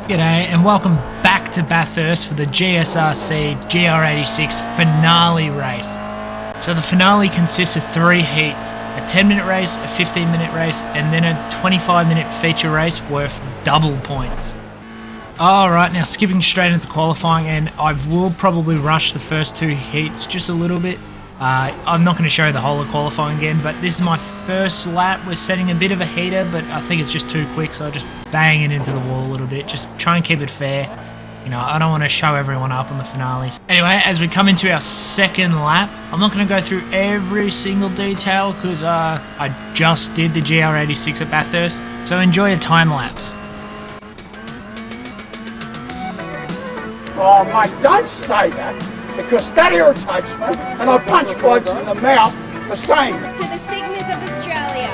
G'day and welcome back to Bathurst for the GSRC GR86 finale race. So the finale consists of 3 heats, a 10-minute race, a 15-minute race, and then a 25-minute feature race worth double points. Alright, now skipping straight into qualifying, and I will probably rush the first 2 heats just a little bit. I'm not going to show the whole of qualifying again, but this is my first lap. We're setting a bit of a heater, but I think it's just too quick, so I just bang it into the wall a little bit. Just try and keep it fair. You know, I don't want to show everyone up on the finales. Anyway, as we come into our second lap, I'm not going to go through every single detail because I just did the GR86 at Bathurst, so enjoy a time lapse. Oh mate, don't say that, because that irritates me, and I punch blokes in the mouth for saying it. To the Sigmas of Australia.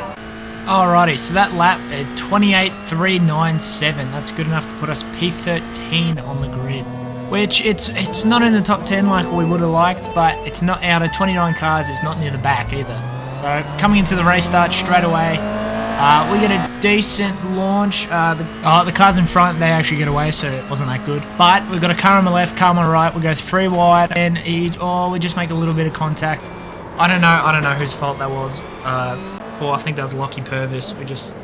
Alrighty, so that lap at 28.397, that's good enough to put us P13 on the grid. Which, it's not in the top 10 like we would have liked, but it's not out of 29 cars, it's not near the back either. So, coming into the race start straight away, we get a decent launch. The cars in front, they actually get away, so it wasn't that good. But we've got a car on the left, car on the right. We go 3 wide, and we just make a little bit of contact. I don't know whose fault that was. I think that was Lockie Purvis. We just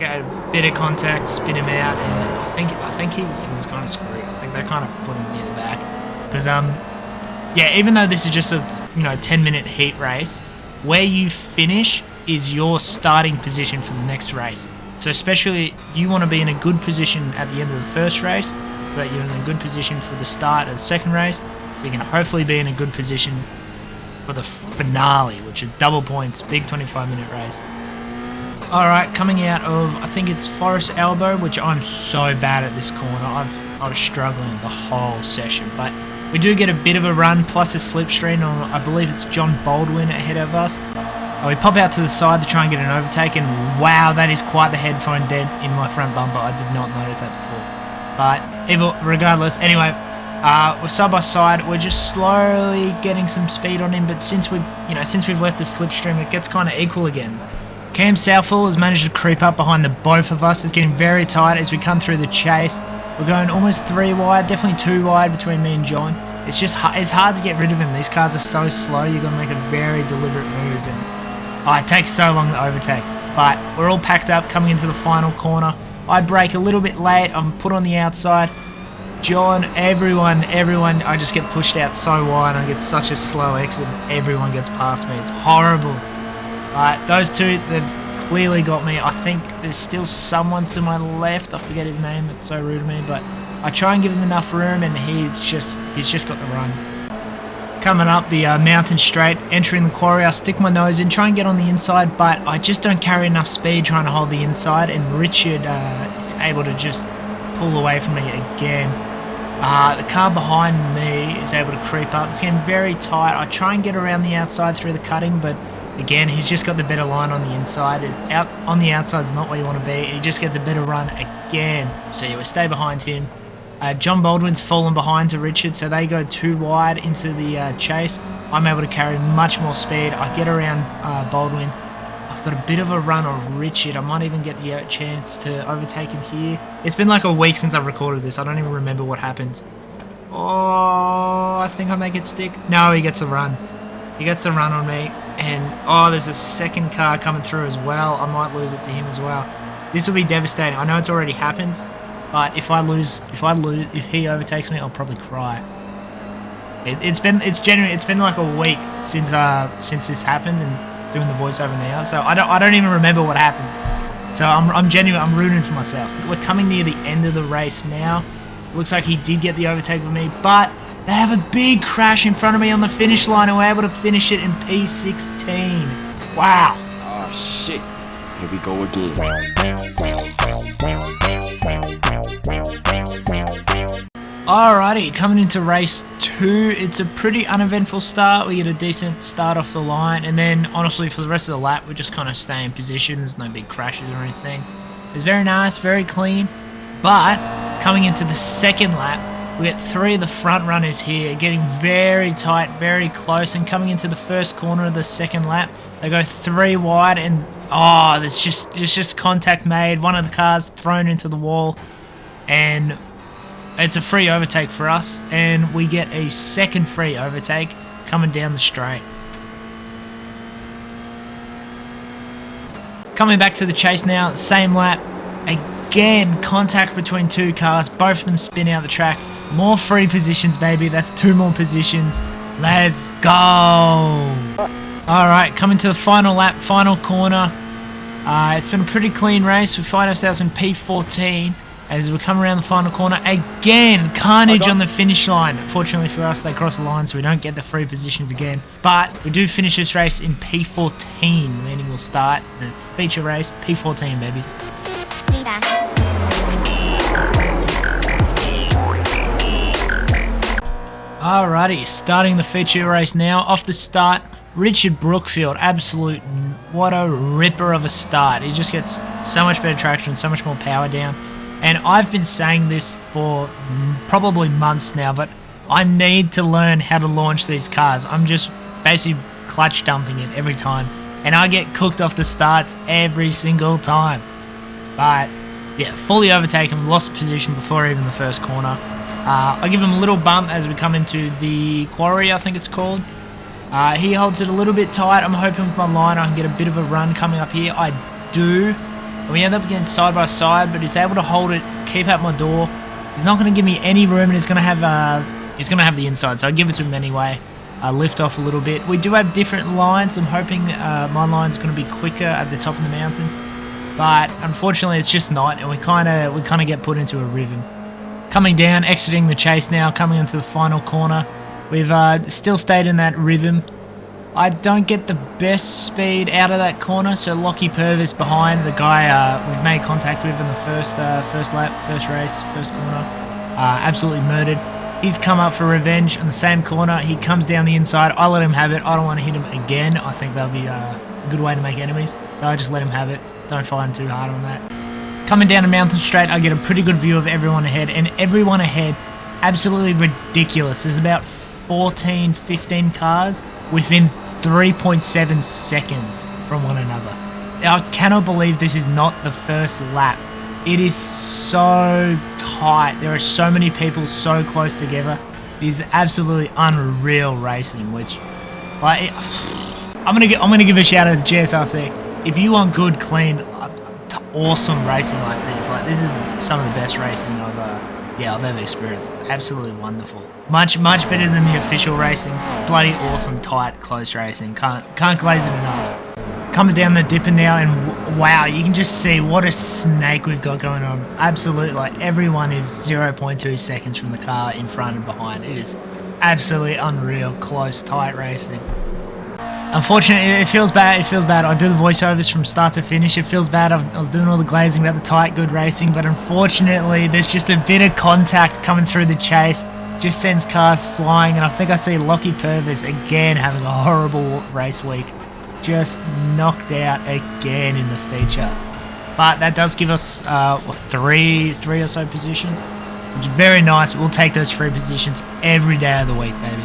get a bit of contact, spin him out, and I think he was kind of screwed. I think they kind of put him near the back because yeah, even though this is just a 10-minute heat race, where you finish is your starting position for the next race. So especially you want to be in a good position at the end of the first race so that you're in a good position for the start of the second race, so you can hopefully be in a good position for the finale, which is double points, big 25-minute race. Alright, coming out of, I think it's Forest Elbow, which I'm so bad at this corner. I was struggling the whole session, but we do get a bit of a run plus a slipstream on, I believe it's John Baldwin ahead of us. We pop out to the side to try and get an overtake, and wow, that is quite the headphone dent in my front bumper. I did not notice that before. But regardless, anyway, we're side by side. We're just slowly getting some speed on him, but since we've left the slipstream, it gets kind of equal again. Cam Southall has managed to creep up behind the both of us. It's getting very tight as we come through the chase. We're going almost 3 wide, definitely 2 wide between me and John. It's hard to get rid of him. These cars are so slow. You've got to make a very deliberate move, and it takes so long to overtake. But we're all packed up coming into the final corner. I brake a little bit late. I'm put on the outside. John, everyone, I just get pushed out so wide. I get such a slow exit. Everyone gets past me. It's horrible. Those two, they've clearly got me. I think there's still someone to my left. I forget his name. It's so rude of me. But I try and give him enough room, and he's just got the run. Coming up the mountain straight, entering the quarry, I stick my nose in, try and get on the inside, but I just don't carry enough speed trying to hold the inside, and Richard is able to just pull away from me again. The car behind me is able to creep up. It's getting very tight. I try and get around the outside through the cutting, but again, he's just got the better line on the inside. Out on the outside is not where you want to be. He just gets a better run again. So yeah, we stay behind him. John Baldwin's fallen behind to Richard, so they go 2 wide into the chase. I'm able to carry much more speed. I get around Baldwin. I've got a bit of a run on Richard. I might even get the chance to overtake him here. It's been like a week since I've recorded this. I don't even remember what happened. Oh, I think I make it stick. No, he gets a run. He gets a run on me. And, there's a second car coming through as well. I might lose it to him as well. This will be devastating. I know it's already happened. But if he overtakes me, I'll probably cry. It's been like a week since this happened, and doing the voiceover now, so I don't even remember what happened. So I'm rooting for myself. We're coming near the end of the race now. Looks like he did get the overtake with me, but they have a big crash in front of me on the finish line, and we're able to finish it in P16. Wow. Oh shit. Here we go again. Alrighty, coming into race 2, it's a pretty uneventful start. We get a decent start off the line, and then honestly for the rest of the lap we just kind of stay in position. There's no big crashes or anything. It's very nice, very clean. But coming into the second lap, we get 3 of the front runners here, getting very tight, very close, and coming into the first corner of the second lap, they go 3 wide, and there's just contact made. One of the cars thrown into the wall. and it's a free overtake for us, and we get a second free overtake coming down the straight. Coming back to the chase now, same lap. Again, contact between two cars, both of them spin out the track. More free positions, baby. That's 2 more positions. Let's go. Alright, coming to the final lap, final corner. It's been a pretty clean race. We find ourselves in P14 as we come around the final corner. Again, carnage on the finish line. Fortunately for us, they cross the line, so we don't get the free positions again. But we do finish this race in P14, meaning we'll start the feature race P14, baby. Alrighty, starting the feature race now. Off the start, Richard Brookfield, absolute, what a ripper of a start. He just gets so much better traction, so much more power down. And I've been saying this for probably months now, but I need to learn how to launch these cars. I'm just basically clutch dumping it every time, and I get cooked off the starts every single time. But yeah, fully overtaken, lost position before even the first corner. I give him a little bump as we come into the quarry, I think it's called. He holds it a little bit tight. I'm hoping with my line I can get a bit of a run coming up here. I do. We end up getting side by side, but he's able to hold it, keep out my door. He's not going to give me any room, and he's going to have the inside, so I give it to him anyway. Lift off a little bit. We do have different lines. I'm hoping my line's going to be quicker at the top of the mountain, but unfortunately it's just not, and we kind of get put into a rhythm. Coming down, exiting the chase now, coming into the final corner. We've still stayed in that rhythm. I don't get the best speed out of that corner, so Lockie Purvis behind, the guy we've made contact with in the first lap, first race, first corner. Absolutely murdered. He's come up for revenge in the same corner. He comes down the inside. I let him have it. I don't want to hit him again. I think that'll be a good way to make enemies, so I just let him have it. Don't fight him too hard on that. Coming down a mountain straight, I get a pretty good view of everyone ahead, and everyone ahead, absolutely ridiculous. There's about 14, 15 cars within 3.7 seconds from one another. I cannot believe this is not the first lap. It is so tight. There are so many people so close together. It is absolutely unreal racing, which I'm gonna give a shout out to GSRC. If you want good, clean, awesome racing like this is some of the best racing I've ever experienced. It's absolutely wonderful. Much better than the official racing. Bloody awesome, tight, close racing. Can't glaze it enough. Coming down the dipper now, and wow, you can just see what a snake we've got going on. Absolutely, like everyone is 0.2 seconds from the car in front and behind. It is absolutely unreal, close, tight racing. Unfortunately, it feels bad. I do the voiceovers from start to finish. It feels bad. I was doing all the glazing about the tight, good racing, but unfortunately, there's just a bit of contact coming through the chase. Just sends cars flying, and I think I see Lockie Purvis again having a horrible race week. Just knocked out again in the feature. But that does give us three or so positions, which is very nice. We'll take those 3 positions every day of the week, baby.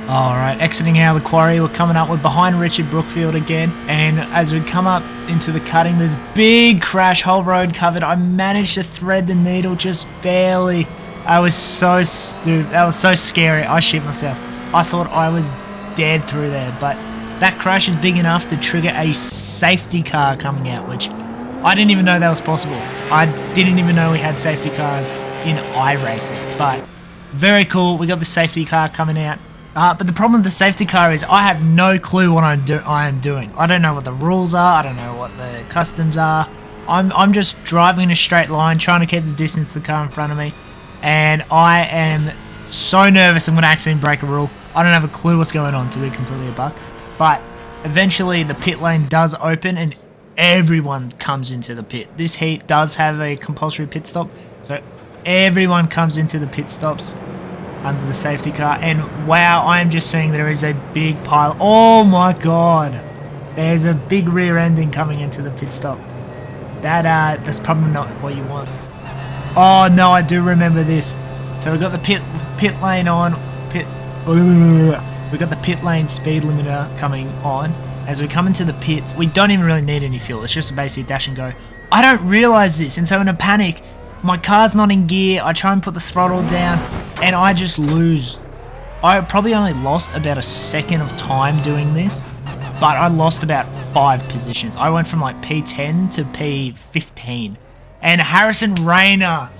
Alright, exiting out of the quarry, we're coming up, we're behind Richard Brookfield again, and as we come up into the cutting, there's big crash, whole road covered. I managed to thread the needle just barely. I was so stupid, that was so scary, I shit myself. I thought I was dead through there, but that crash is big enough to trigger a safety car coming out, which I didn't even know that was possible. I didn't even know we had safety cars in iRacing, but very cool, we got the safety car coming out. But the problem with the safety car is I have no clue what I am doing. I don't know what the rules are. I don't know what the customs are. I'm just driving in a straight line, trying to keep the distance to the car in front of me. And I am so nervous I'm going to accidentally break a rule. I don't have a clue what's going on, to be completely a buck. But eventually the pit lane does open and everyone comes into the pit. This heat does have a compulsory pit stop. So everyone comes into the pit stops under the safety car, and wow, I am just seeing there is a big pile. Oh my god, there's a big rear ending coming into the pit stop. That's probably not what you want. Oh no, I do remember this. So we got the pit lane on, we got the pit lane speed limiter coming on. As we come into the pits, we don't even really need any fuel. It's just basically dash and go. I don't realize this, and so in a panic, my car's not in gear. I try and put the throttle down, and I just lose. I probably only lost about a second of time doing this, but I lost about 5 positions. I went from like P10 to P15. And Harrison Rayner,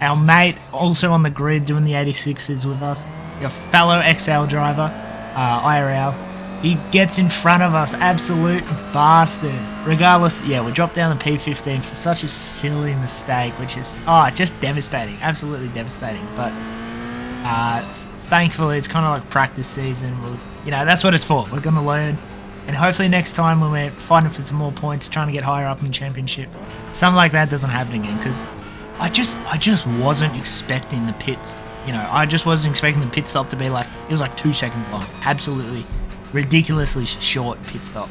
our mate, also on the grid doing the 86s with us, your fellow XL driver, IRL, he gets in front of us, absolute bastard. Regardless, yeah, we dropped down to P15 from such a silly mistake, which is, just devastating, absolutely devastating. But thankfully, it's kind of like practice season. That's what it's for. We're going to learn. And hopefully next time when we're fighting for some more points, trying to get higher up in the championship, something like that doesn't happen again. Because I just wasn't expecting the pits. I just wasn't expecting the pit stop to be like, it was like 2 seconds long. Absolutely ridiculously short pit stop.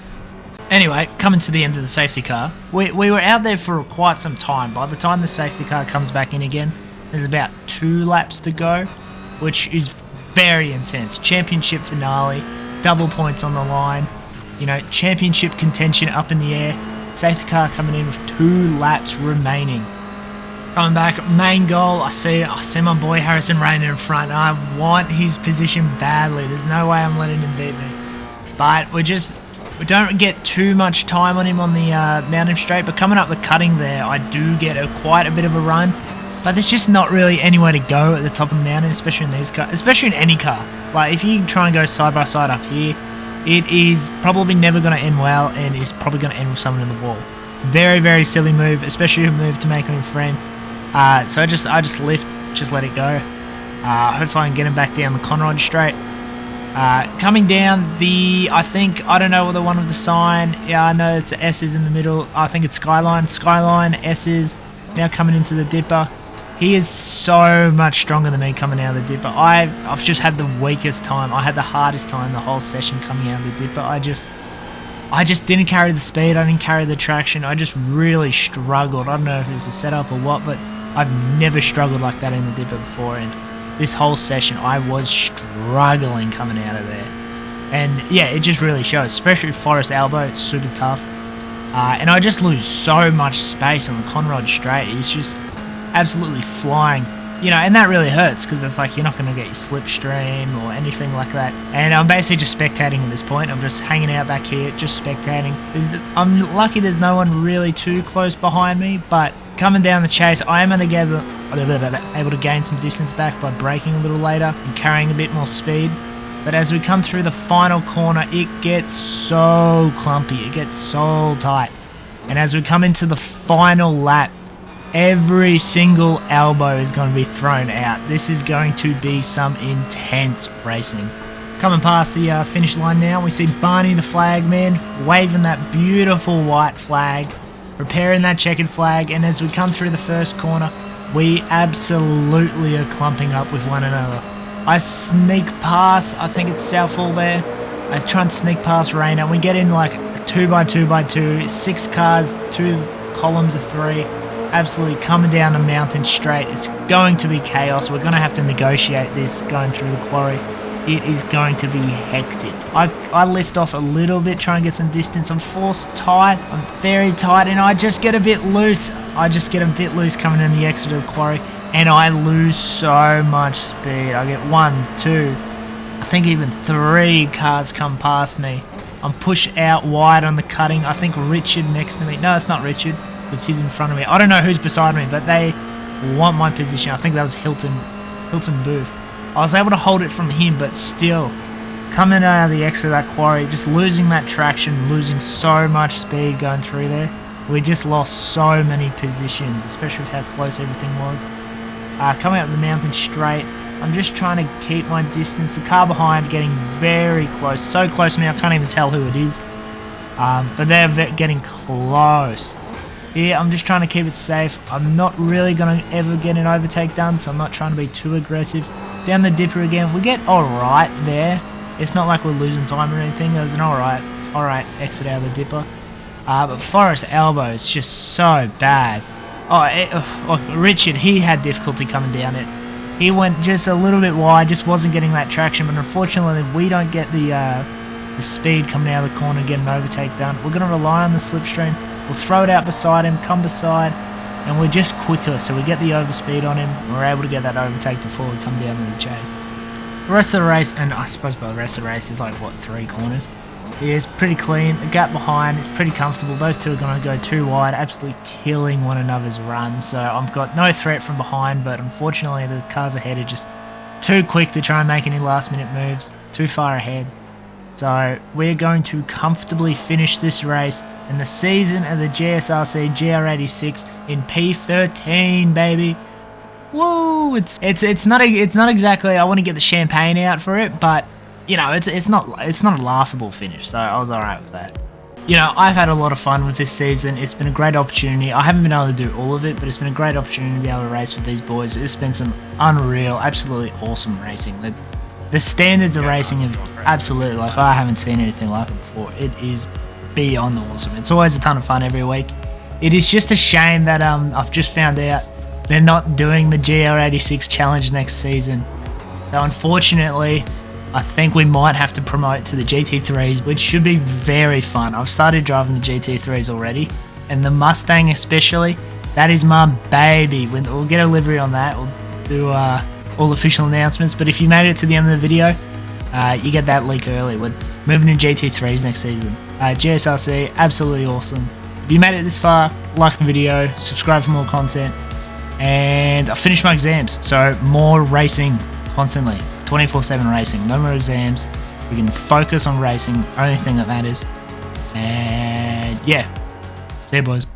Anyway, coming to the end of the safety car, we were out there for quite some time. By the time the safety car comes back in again, there's about 2 laps to go, which is very intense. Championship finale, double points on the line, championship contention up in the air, safety car coming in with 2 laps remaining. Coming back, main goal, I see my boy Harrison Rayner in front. I want his position badly. There's no way I'm letting him beat me. But we don't get too much time on him on the mountain straight, but coming up the cutting there, I do get quite a bit of a run. But there's just not really anywhere to go at the top of the mountain, especially in these cars, especially in any car. Like if you try and go side by side up here, it is probably never going to end well, and it's probably going to end with someone in the wall. Very, very silly move, especially a move to make on your friend. So I just lift, just let it go. Hopefully I can get him back down the Conrod straight. Coming down I don't know what the one with the sign. Yeah, I know it's S's in the middle. I think it's Skyline, S's. Now coming into the dipper. He is so much stronger than me coming out of the dipper. I've just had the weakest time. I had the hardest time the whole session coming out of the dipper. I just didn't carry the speed. I didn't carry the traction. I just really struggled. I don't know if it's a setup or what, but I've never struggled like that in the dipper before. And this whole session, I was struggling coming out of there. And yeah, it just really shows, especially Forest Elbow. It's super tough. And I just lose so much space on the Conrod straight. It's just absolutely flying, and that really hurts because it's like you're not going to get your slipstream or anything like that. And I'm basically just spectating at this point. I'm just hanging out back here, just spectating. I'm lucky there's no one really too close behind me, but coming down the chase, I am going to get able to gain some distance back by braking a little later and carrying a bit more speed. But as we come through the final corner, it gets so clumpy, it gets so tight. And as we come into the final lap, every single elbow is going to be thrown out. This is going to be some intense racing. Coming past the finish line now, we see Barney the flagman waving that beautiful white flag, preparing that checkered flag, and as we come through the first corner, we absolutely are clumping up with one another. I sneak past, I think it's Southall there. I try and sneak past Rayner. We get in like 2x2x2, 6 cars, 2 columns of 3. Absolutely coming down the mountain straight. It's going to be chaos. We're going to have to negotiate this going through the quarry. It is going to be hectic. I lift off a little bit, try and get some distance. I'm forced tight. I'm very tight, and I just get a bit loose. Coming in the exit of the quarry, and I lose so much speed. I get 1, 2, I think even 3 cars come past me. I'm pushed out wide on the cutting. I think Richard next to me. No, it's not Richard, because he's in front of me. I don't know who's beside me, but they want my position. I think that was Hilton Booth. I was able to hold it from him, but still, coming out of the exit of that quarry, just losing that traction, losing so much speed going through there. We just lost so many positions, especially with how close everything was. Coming up the mountain straight, I'm just trying to keep my distance. The car behind getting very close, so close to me I can't even tell who it is. But they're getting close. Yeah, I'm just trying to keep it safe. I'm not really going to ever get an overtake done, so I'm not trying to be too aggressive. Down the dipper again, we get alright there. It's not like we're losing time or anything. It was an alright exit out of the dipper. But Forest Elbow is just so bad. Richard, he had difficulty coming down it. He went just a little bit wide, just wasn't getting that traction, but unfortunately we don't get the speed coming out of the corner and get an overtake done. We're going to rely on the slipstream. We'll throw it out beside him, come beside, and we're just quicker, so we get the overspeed on him, and we're able to get that overtake before we come down to the chase. The rest of the race, and I suppose by the rest of the race is like, what, 3 corners? It's pretty clean. The gap behind is pretty comfortable. Those two are going to go too wide, absolutely killing one another's run. So I've got no threat from behind, but unfortunately the cars ahead are just too quick to try and make any last minute moves, too far ahead. So we're going to comfortably finish this race in the season of the GSRC GR86 in P13, baby. Woo! It's not exactly, I want to get the champagne out for it, but you know, it's not a laughable finish, so I was alright with that. You know, I've had a lot of fun with this season. It's been a great opportunity. I haven't been able to do all of it, but it's been a great opportunity to be able to race with these boys. It's been some unreal, absolutely awesome racing. The standards of racing have absolutely, like, I haven't seen anything like it before. It is beyond awesome. It's always a ton of fun every week. It is just a shame that I've just found out they're not doing the GR86 challenge next season. So unfortunately, I think we might have to promote to the GT3s, which should be very fun. I've started driving the GT3s already, and the Mustang especially. That is my baby. We'll get a livery on that. We'll do all official announcements. But if you made it to the end of the video, you get that leak early. We're moving to GT3s next season. GSRC, absolutely awesome. If you made it this far, like the video, subscribe for more content, and I finished my exams, so more racing constantly. 24/7 racing, no more exams. We can focus on racing, only thing that matters. And yeah, see you boys.